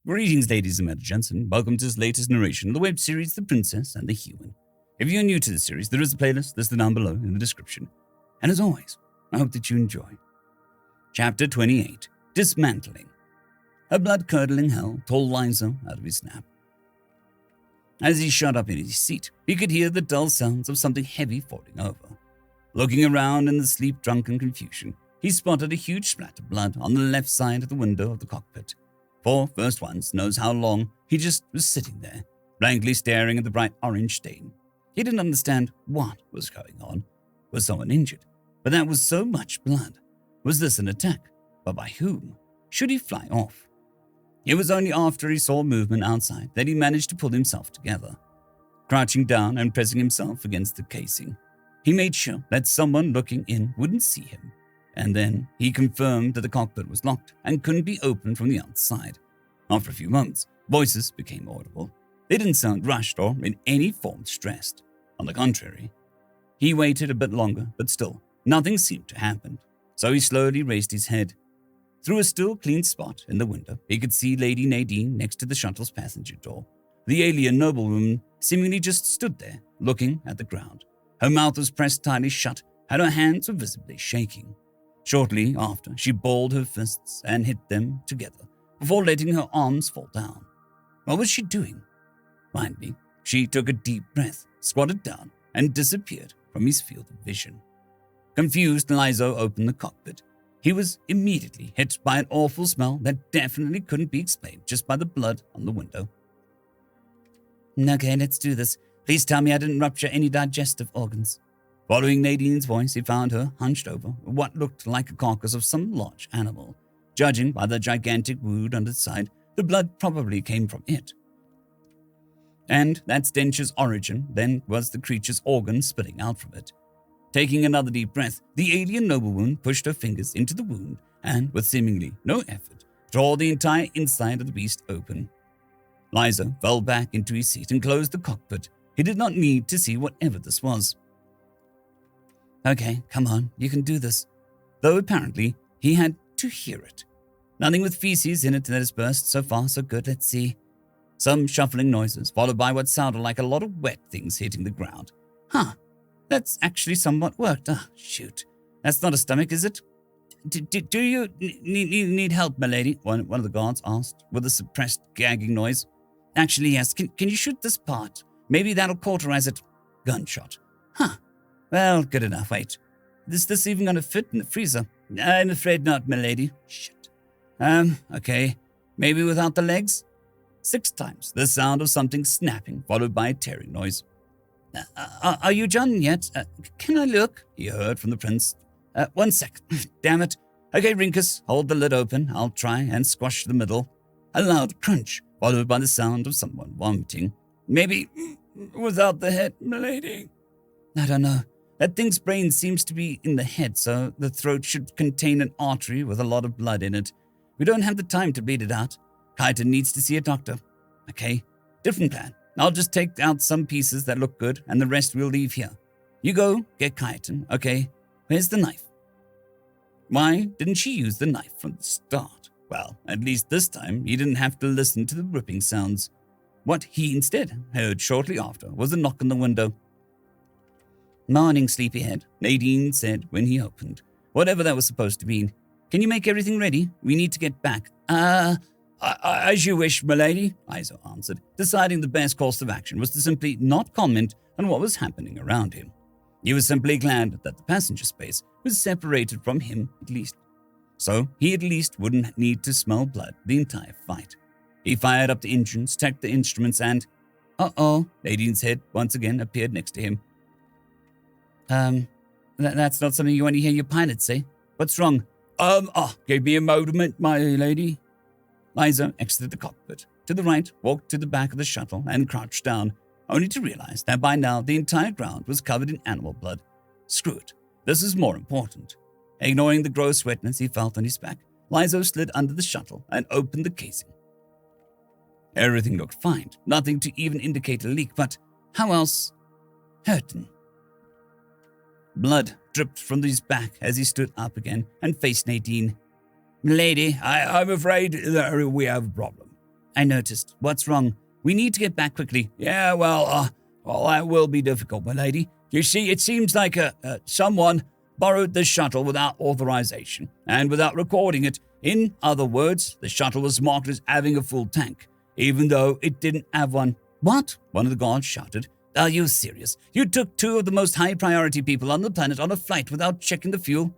Greetings, ladies and gentlemen. Welcome to this latest narration of the web series The Princess and the Human. If you're new to the series, there is a playlist listed down below in the description. And as always, I hope that you enjoy. Chapter 28, Dismantling. A blood-curdling hell tore Liza out of his nap. As he shot up in his seat, he could hear the dull sounds of something heavy falling over. Looking around in the sleep-drunken confusion, he spotted a huge splat of blood on the left side of the window of the cockpit. For, first once knows how long, he just was sitting there, blankly staring at the bright orange stain. He didn't understand what was going on. Was someone injured? But that was so much blood. Was this an attack? But by whom? Should he fly off? It was only after he saw movement outside that he managed to pull himself together. Crouching down and pressing himself against the casing, he made sure that someone looking in wouldn't see him. And then he confirmed that the cockpit was locked and couldn't be opened from the outside. After a few moments, voices became audible. They didn't sound rushed or in any form stressed. On the contrary, he waited a bit longer, but still, nothing seemed to happen. So he slowly raised his head. Through a still clean spot in the window, he could see Lady Nadine next to the shuttle's passenger door. The alien noblewoman seemingly just stood there, looking at the ground. Her mouth was pressed tightly shut, and her hands were visibly shaking. Shortly after, she balled her fists and hit them together before letting her arms fall down. What was she doing? Finally, she took a deep breath, squatted down, and disappeared from his field of vision. Confused, Lizo opened the cockpit. He was immediately hit by an awful smell that definitely couldn't be explained just by the blood on the window. Okay, let's do this. Please tell me I didn't rupture any digestive organs. Following Nadine's voice, he found her hunched over what looked like a carcass of some large animal. Judging by the gigantic wound on its side, the blood probably came from it. And that stench's origin then was the creature's organ spitting out from it. Taking another deep breath, the alien noblewoman pushed her fingers into the wound and, with seemingly no effort, tore the entire inside of the beast open. Liza fell back into his seat and closed the cockpit. He did not need to see whatever this was. Okay, come on, you can do this. Though apparently he had to hear it. Nothing with feces in it that has burst. So far, so good. Let's see. Some shuffling noises, followed by what sounded like a lot of wet things hitting the ground. Huh, that's actually somewhat worked. Ah, shoot. That's not a stomach, is it? Do you need help, milady? One of the guards asked, with a suppressed gagging noise. Actually, yes. Can you shoot this part? Maybe that'll cauterize it. Gunshot. Huh. Well, good enough. Wait. Is this even going to fit in the freezer? I'm afraid not, milady. Shit. Okay. Maybe without the legs? 6 times, the sound of something snapping, followed by a tearing noise. Are you done yet? Can I look? He heard from the prince. 1 sec. Damn it. Okay, Rinkus, hold the lid open. I'll try and squash the middle. A loud crunch, followed by the sound of someone vomiting. Maybe without the head, milady. I don't know. That thing's brain seems to be in the head, so the throat should contain an artery with a lot of blood in it. We don't have the time to bleed it out. Kaiten needs to see a doctor. Okay, different plan. I'll just take out some pieces that look good, and the rest we'll leave here. You go, get Kaiten, okay? Where's the knife? Why didn't she use the knife from the start? Well, at least this time, he didn't have to listen to the ripping sounds. What he instead heard shortly after was a knock on the window. Morning, sleepyhead, Nadine said when he opened, whatever that was supposed to mean. Can you make everything ready? We need to get back. As you wish, milady, Izo answered, deciding the best course of action was to simply not comment on what was happening around him. He was simply glad that the passenger space was separated from him at least. So he at least wouldn't need to smell blood the entire fight. He fired up the engines, checked the instruments, and... Uh-oh, Nadine's head once again appeared next to him. That's not something you want to hear your pilot say. What's wrong? Give me a moment, my lady. Liza exited the cockpit. To the right, walked to the back of the shuttle and crouched down, only to realize that by now the entire ground was covered in animal blood. Screw it. This is more important. Ignoring the gross wetness he felt on his back, Liza slid under the shuttle and opened the casing. Everything looked fine, nothing to even indicate a leak, but how else? Hurting. Blood dripped from his back as he stood up again and faced Nadine. Lady, I'm afraid that we have a problem. I noticed. What's wrong? We need to get back quickly. Yeah, well, that will be difficult, my lady. You see, it seems like someone borrowed the shuttle without authorization and without recording it. In other words, the shuttle was marked as having a full tank, even though it didn't have one. What? One of the guards shouted. Are you serious? You took 2 of the most high-priority people on the planet on a flight without checking the fuel?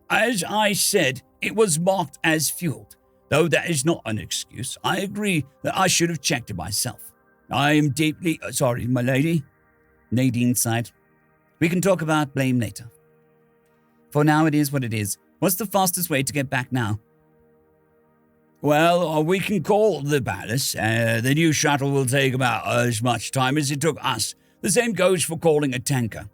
As I said, it was marked as fueled. Though that is not an excuse, I agree that I should have checked it myself. I am deeply sorry, my lady. Nadine sighed. We can talk about blame later. For now, it is what it is. What's the fastest way to get back now? Well, we can call the palace. The new shuttle will take about as much time as it took us. The same goes for calling a tanker.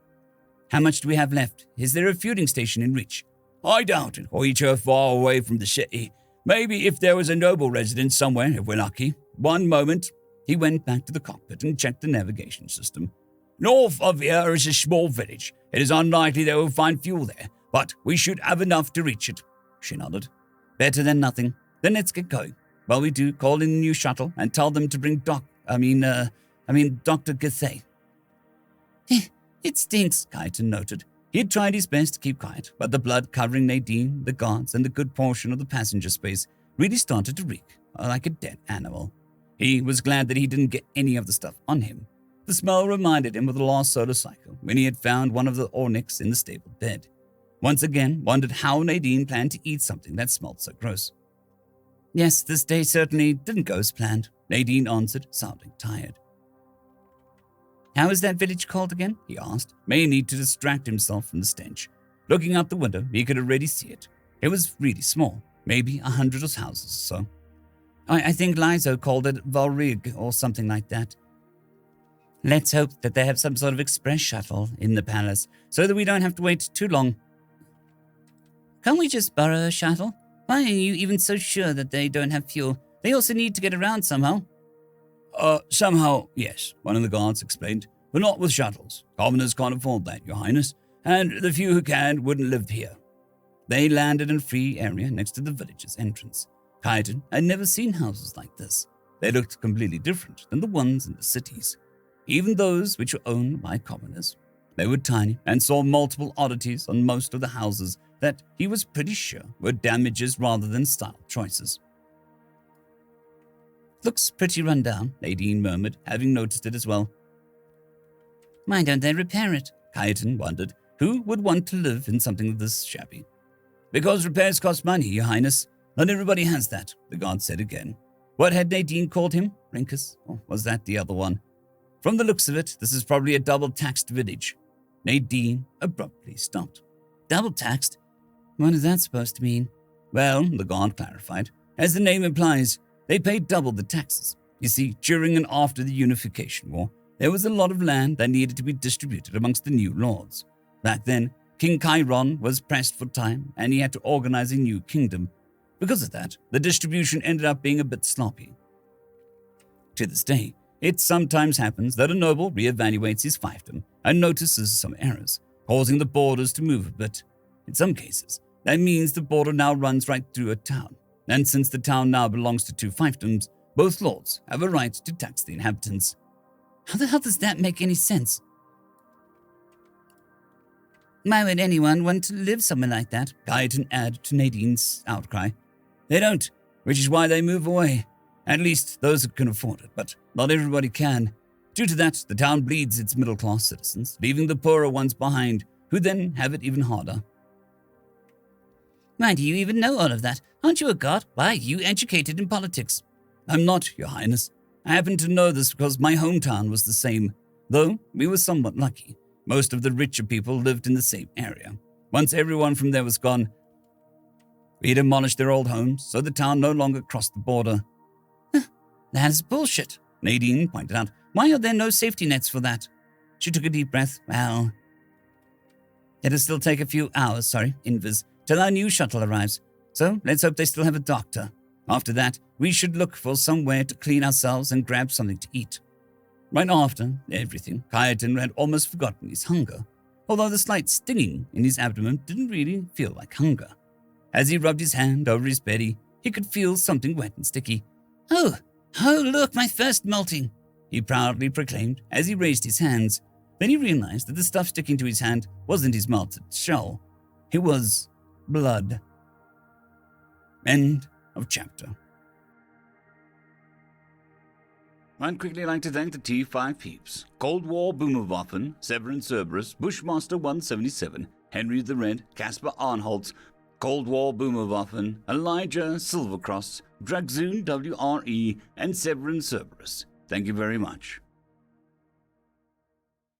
How much do we have left? Is there a fueling station in reach? I doubt it. We're too far away from the city. Maybe if there was a noble residence somewhere, if we're lucky. One moment. He went back to the cockpit and checked the navigation system. North of here is a small village. It is unlikely they will find fuel there, but we should have enough to reach it. She nodded. Better than nothing. Then let's get going. While we do, call in the new shuttle and tell them to bring Dr. Githey. It stinks, Kyton noted. He had tried his best to keep quiet, but the blood covering Nadine, the guards, and a good portion of the passenger space really started to reek like a dead animal. He was glad that he didn't get any of the stuff on him. The smell reminded him of the last solar cycle when he had found one of the Orcs in the stable dead. Once again, wondered how Nadine planned to eat something that smelled so gross. Yes, this day certainly didn't go as planned, Nadine answered, sounding tired. How is that village called again? He asked, mainly to distract himself from the stench. Looking out the window, he could already see it. It was really small, maybe 100 houses or so. I think Lizo called it Valrig or something like that. Let's hope that they have some sort of express shuttle in the palace so that we don't have to wait too long. Can't we just borrow a shuttle? Why are you even so sure that they don't have fuel? They also need to get around somehow. Somehow, yes, one of the guards explained, but not with shuttles. Commoners can't afford that, Your Highness, and the few who can wouldn't live here. They landed in a free area next to the village's entrance. Kyton had never seen houses like this. They looked completely different than the ones in the cities, even those which were owned by commoners. They were tiny and saw multiple oddities on most of the houses that he was pretty sure were damages rather than style choices. Looks pretty run down, Nadine murmured, having noticed it as well. Why don't they repair it? Kyton wondered. Who would want to live in something this shabby? Because repairs cost money, Your Highness. Not everybody has that, the guard said again. What had Nadine called him? Rinkus? Or was that the other one? From the looks of it, this is probably a double-taxed village. Nadine abruptly stopped. Double-taxed? What is that supposed to mean? Well, the guard clarified. As the name implies, they paid double the taxes. You see, during and after the Unification War, there was a lot of land that needed to be distributed amongst the new lords. Back then, King Chiron was pressed for time, and he had to organize a new kingdom. Because of that, the distribution ended up being a bit sloppy. To this day, it sometimes happens that a noble reevaluates his fiefdom and notices some errors, causing the borders to move a bit. In some cases, that means the border now runs right through a town, and since the town now belongs to 2 fiefdoms, both lords have a right to tax the inhabitants. How the hell does that make any sense? Why would anyone want to live somewhere like that? Kyton added to Nadine's outcry. They don't, which is why they move away. At least those who can afford it, but not everybody can. Due to that, the town bleeds its middle-class citizens, leaving the poorer ones behind, who then have it even harder. Why do you even know all of that? Aren't you a god? Why are you educated in politics? I'm not, Your Highness. I happen to know this because my hometown was the same, though we were somewhat lucky. Most of the richer people lived in the same area. Once everyone from there was gone, we demolished their old homes, so the town no longer crossed the border. That is bullshit, Nadine pointed out. Why are there no safety nets for that? She took a deep breath. Well, it'll still take a few hours, Invis, till our new shuttle arrives. So let's hope they still have a doctor. After that, we should look for somewhere to clean ourselves and grab something to eat. Right after everything, Kyton had almost forgotten his hunger, although the slight stinging in his abdomen didn't really feel like hunger. As he rubbed his hand over his belly, he could feel something wet and sticky. Oh, Oh, look, my first melting, he proudly proclaimed as he raised his hands. Then he realized that the stuff sticking to his hand wasn't his melted shell. It was blood. End of chapter. I'd quickly like to thank the T5 peeps: Cold War Boomerwaffen, Severin Cerberus, Bushmaster 177, HenryTheRed, Casper Arnholtz, Cold War Boomerwaffen, Elijah Silvercross, Dragzoon W.R.E, and Severin Cerberus. Thank you very much.